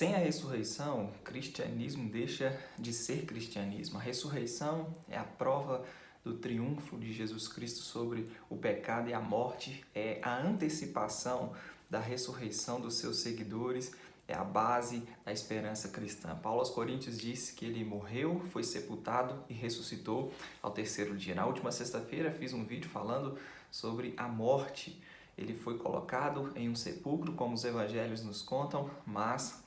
Sem a ressurreição, o cristianismo deixa de ser cristianismo. A ressurreição é a prova do triunfo de Jesus Cristo sobre o pecado e a morte, é a antecipação da ressurreição dos seus seguidores, é a base da esperança cristã. Paulo aos Coríntios disse que ele morreu, foi sepultado e ressuscitou ao terceiro dia. Na última sexta-feira fiz um vídeo falando sobre a morte. Ele foi colocado em um sepulcro, como os evangelhos nos contam, mas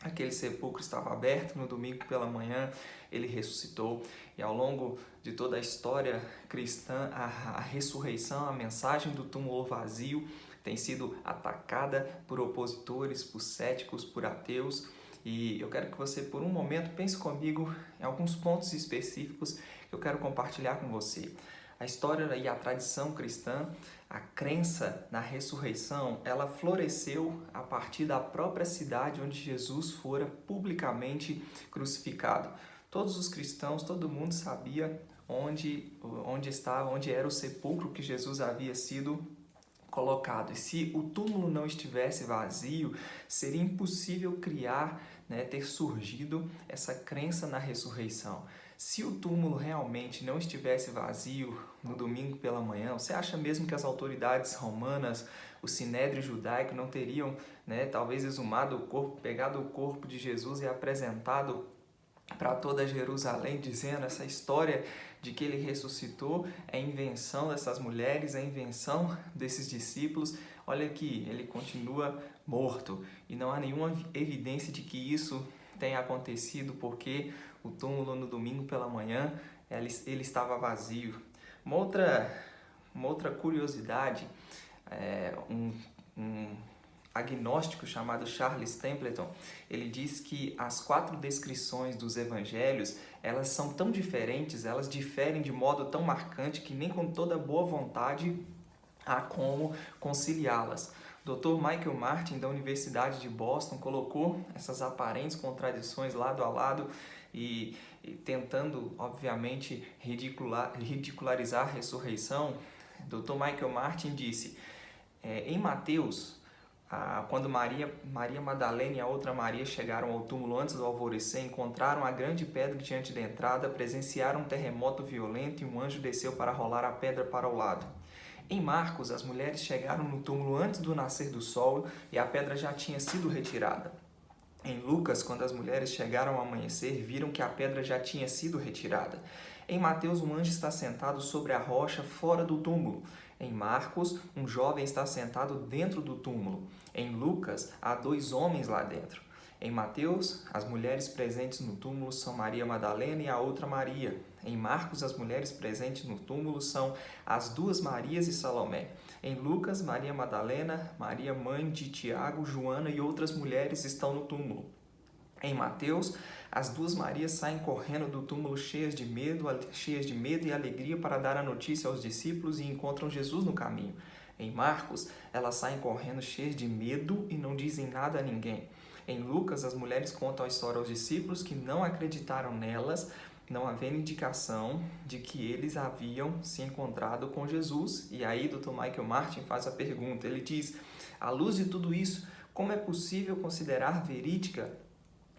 aquele sepulcro estava aberto. No domingo pela manhã ele ressuscitou, e ao longo de toda a história cristã, a ressurreição, a mensagem do túmulo vazio tem sido atacada por opositores, por céticos, por ateus. E eu quero que você, por um momento, pense comigo em alguns pontos específicos que eu quero compartilhar com você. A história e a tradição cristã, a crença na ressurreição, ela floresceu a partir da própria cidade onde Jesus fora publicamente crucificado. Todos os cristãos, todo mundo sabia onde era o sepulcro que Jesus havia sido colocado. E se o túmulo não estivesse vazio, seria impossível criar, ter surgido essa crença na ressurreição. Se o túmulo realmente não estivesse vazio no domingo pela manhã, você acha mesmo que as autoridades romanas, o sinédrio judaico, não teriam, talvez exumado o corpo, pegado o corpo de Jesus e apresentado para toda Jerusalém, dizendo: essa história de que ele ressuscitou é invenção dessas mulheres, é invenção desses discípulos. Olha aqui, ele continua morto, e não há nenhuma evidência de que isso tenha acontecido, porque o túmulo no domingo pela manhã ele estava vazio. Uma outra curiosidade, um agnóstico chamado Charles Templeton, ele diz que as 4 descrições dos evangelhos, elas são tão diferentes, elas diferem de modo tão marcante que nem com toda boa vontade há como conciliá-las. Dr. Michael Martin, da Universidade de Boston, colocou essas aparentes contradições lado a lado e tentando, obviamente, ridicularizar a ressurreição. Dr. Michael Martin disse, em Mateus, quando Maria Madalena e a outra Maria chegaram ao túmulo antes do alvorecer, encontraram a grande pedra diante da entrada, presenciaram um terremoto violento e um anjo desceu para rolar a pedra para o lado. Em Marcos, as mulheres chegaram no túmulo antes do nascer do sol e a pedra já tinha sido retirada. Em Lucas, quando as mulheres chegaram ao amanhecer, viram que a pedra já tinha sido retirada. Em Mateus, um anjo está sentado sobre a rocha fora do túmulo. Em Marcos, um jovem está sentado dentro do túmulo. Em Lucas, há 2 homens lá dentro. Em Mateus, as mulheres presentes no túmulo são Maria Madalena e a outra Maria. Em Marcos, as mulheres presentes no túmulo são as 2 Marias e Salomé. Em Lucas, Maria Madalena, Maria mãe de Tiago, Joana e outras mulheres estão no túmulo. Em Mateus, as 2 Marias saem correndo do túmulo cheias de medo e alegria para dar a notícia aos discípulos e encontram Jesus no caminho. Em Marcos, elas saem correndo cheias de medo e não dizem nada a ninguém. Em Lucas, as mulheres contam a história aos discípulos que não acreditaram nelas, não havendo indicação de que eles haviam se encontrado com Jesus. E aí, Dr. Michael Martin faz a pergunta, ele diz, à luz de tudo isso, como é possível considerar verídica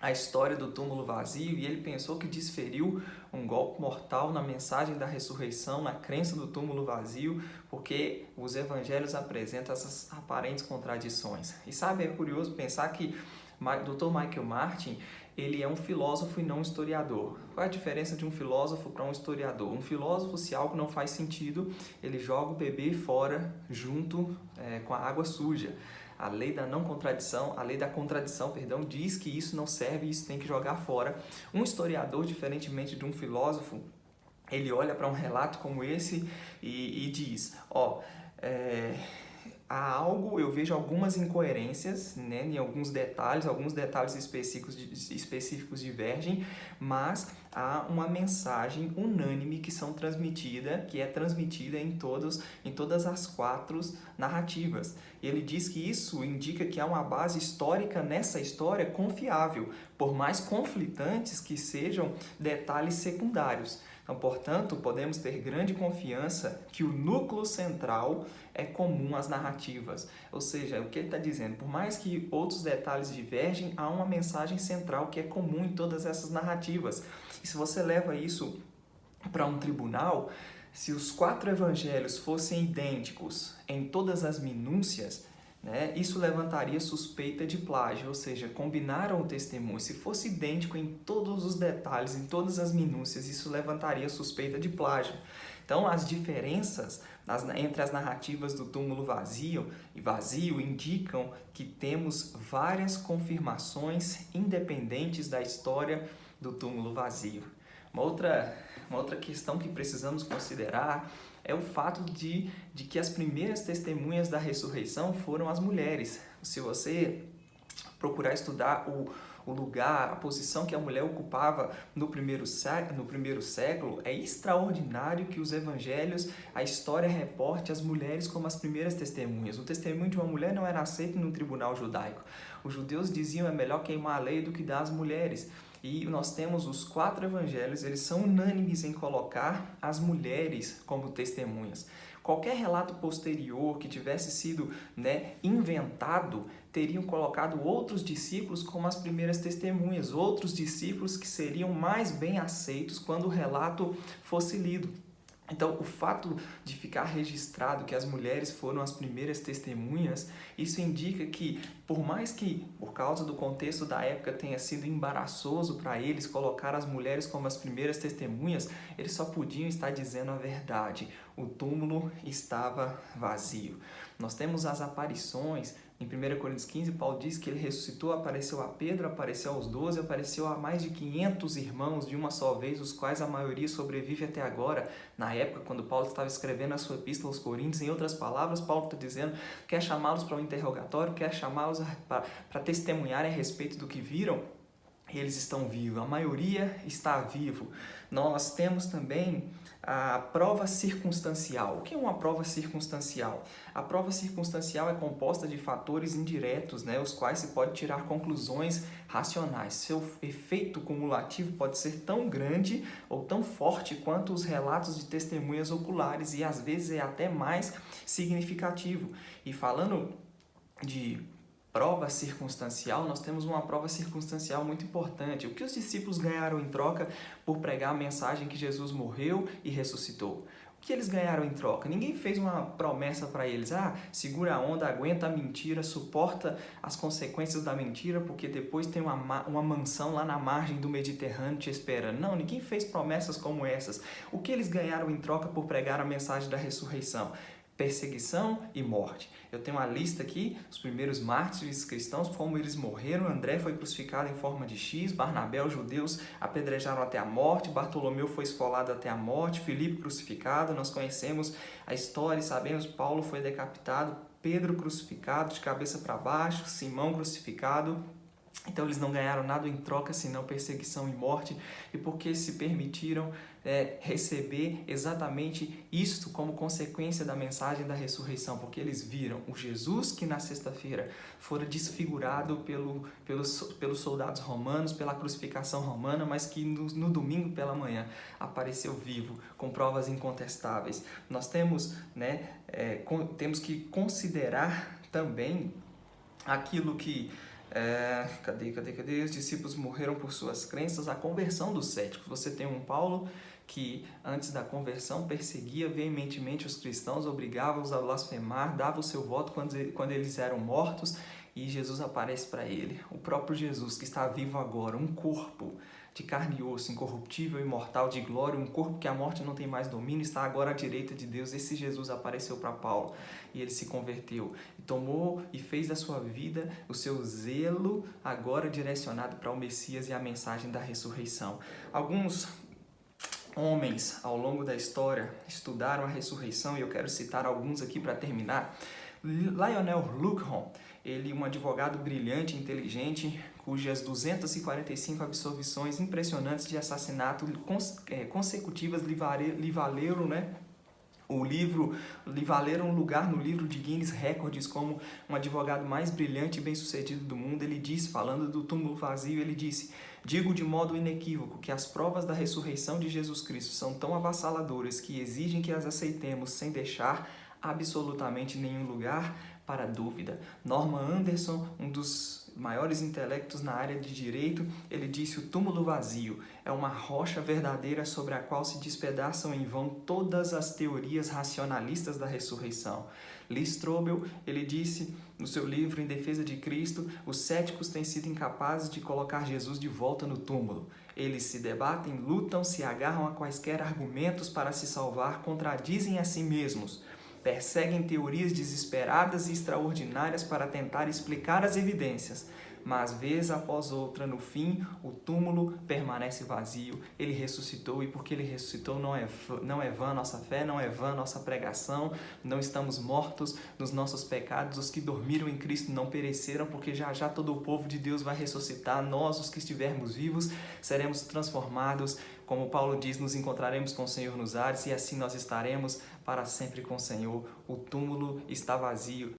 a história do túmulo vazio? E ele pensou que desferiu um golpe mortal na mensagem da ressurreição, na crença do túmulo vazio, porque os evangelhos apresentam essas aparentes contradições. E sabe, é curioso pensar que Dr. Michael Martin, ele é um filósofo e não um historiador. Qual é a diferença de um filósofo para um historiador? Um filósofo, se algo não faz sentido, ele joga o bebê fora junto com a água suja. A lei da não contradição, a lei da contradição, diz que isso não serve e isso tem que jogar fora. Um historiador, diferentemente de um filósofo, ele olha para um relato como esse e diz, há algo, eu vejo algumas incoerências, em alguns detalhes específicos divergem, mas há uma mensagem unânime que é transmitida em todas as 4 narrativas. Ele diz que isso indica que há uma base histórica nessa história confiável, por mais conflitantes que sejam detalhes secundários. Então, portanto, podemos ter grande confiança que o núcleo central é comum às narrativas. Ou seja, o que ele está dizendo, por mais que outros detalhes divergem, há uma mensagem central que é comum em todas essas narrativas. E se você leva isso para um tribunal, se os 4 evangelhos fossem idênticos em todas as minúcias, né, isso levantaria suspeita de plágio, ou seja, combinaram o testemunho. Se fosse idêntico em todos os detalhes, em todas as minúcias, isso levantaria suspeita de plágio. Então, as diferenças entre as narrativas do túmulo vazio e vazio indicam que temos várias confirmações independentes da história do túmulo vazio. Uma outra questão que precisamos considerar é o fato de que as primeiras testemunhas da ressurreição foram as mulheres. Se você procurar estudar o lugar, a posição que a mulher ocupava no primeiro século, é extraordinário que os evangelhos, a história reporte as mulheres como as primeiras testemunhas. O testemunho de uma mulher não era aceito no tribunal judaico. Os judeus diziam é melhor queimar a lei do que dar às mulheres. E nós temos os 4 evangelhos, eles são unânimes em colocar as mulheres como testemunhas. Qualquer relato posterior que tivesse sido inventado, teriam colocado outros discípulos como as primeiras testemunhas, outros discípulos que seriam mais bem aceitos quando o relato fosse lido. Então, o fato de ficar registrado que as mulheres foram as primeiras testemunhas, isso indica que, por mais que, por causa do contexto da época, tenha sido embaraçoso para eles colocar as mulheres como as primeiras testemunhas, eles só podiam estar dizendo a verdade. O túmulo estava vazio. Nós temos as aparições. Em 1 Coríntios 15, Paulo diz que ele ressuscitou, apareceu a Pedro, apareceu aos 12, apareceu a mais de 500 irmãos de uma só vez, os quais a maioria sobrevive até agora. Na época, quando Paulo estava escrevendo a sua epístola aos Coríntios, em outras palavras, Paulo está dizendo, quer chamá-los para um interrogatório, quer chamá-los para testemunharem a respeito do que viram, eles estão vivos, a maioria está vivo. Nós temos também a prova circunstancial. O que é uma prova circunstancial? A prova circunstancial é composta de fatores indiretos, os quais se pode tirar conclusões racionais. Seu efeito cumulativo pode ser tão grande ou tão forte quanto os relatos de testemunhas oculares e às vezes é até mais significativo. E falando de prova circunstancial, nós temos uma prova circunstancial muito importante. O que os discípulos ganharam em troca por pregar a mensagem que Jesus morreu e ressuscitou? O que eles ganharam em troca? Ninguém fez uma promessa para eles. Segura a onda, aguenta a mentira, suporta as consequências da mentira, porque depois tem uma mansão lá na margem do Mediterrâneo te esperando. Não, ninguém fez promessas como essas. O que eles ganharam em troca por pregar a mensagem da ressurreição? Perseguição e morte. Eu tenho uma lista aqui, os primeiros mártires cristãos, como eles morreram. André foi crucificado em forma de X, Barnabé, os judeus apedrejaram até a morte, Bartolomeu foi esfolado até a morte, Filipe crucificado, nós conhecemos a história e sabemos, Paulo foi decapitado, Pedro crucificado de cabeça para baixo, Simão crucificado. Então eles não ganharam nada em troca senão perseguição e morte, e porque se permitiram receber exatamente isto como consequência da mensagem da ressurreição, porque eles viram o Jesus que na sexta-feira fora desfigurado pelos soldados romanos, pela crucificação romana, mas que no domingo pela manhã apareceu vivo, com provas incontestáveis. Nós temos que considerar também aquilo que cadê? Os discípulos morreram por suas crenças, a conversão dos céticos. Você tem um Paulo que antes da conversão perseguia veementemente os cristãos, obrigava-os a blasfemar, dava o seu voto quando eles eram mortos, e Jesus aparece para ele. O próprio Jesus que está vivo agora, um corpo de carne e osso, incorruptível, imortal, de glória, um corpo que a morte não tem mais domínio, está agora à direita de Deus. Esse Jesus apareceu para Paulo e ele se converteu e tomou e fez da sua vida o seu zelo agora direcionado para o Messias e a mensagem da ressurreição. Alguns homens ao longo da história estudaram a ressurreição e eu quero citar alguns aqui para terminar. Lionel Luckham, ele um advogado brilhante, inteligente, cujas 245 absolvições impressionantes de assassinato consecutivas lhe valeram O livro lhe valeram um lugar no livro de Guinness Records como um advogado mais brilhante e bem-sucedido do mundo. Ele disse, falando do túmulo vazio, ele disse: digo de modo inequívoco que as provas da ressurreição de Jesus Cristo são tão avassaladoras que exigem que as aceitemos sem deixar absolutamente nenhum lugar para dúvida. Norman Anderson, um dos maiores intelectos na área de direito, ele disse: o túmulo vazio é uma rocha verdadeira sobre a qual se despedaçam em vão todas as teorias racionalistas da ressurreição. Lee Strobel, ele disse no seu livro Em Defesa de Cristo: os céticos têm sido incapazes de colocar Jesus de volta no túmulo. Eles se debatem, lutam, se agarram a quaisquer argumentos para se salvar, contradizem a si mesmos. Perseguem teorias desesperadas e extraordinárias para tentar explicar as evidências, mas vez após outra, no fim, o túmulo permanece vazio. Ele ressuscitou, e porque ele ressuscitou não é vã nossa fé, não é vã nossa pregação, não estamos mortos nos nossos pecados. Os que dormiram em Cristo não pereceram, porque já já todo o povo de Deus vai ressuscitar. Nós, os que estivermos vivos, seremos transformados. Como Paulo diz, nos encontraremos com o Senhor nos ares, e assim nós estaremos para sempre com o Senhor. O túmulo está vazio.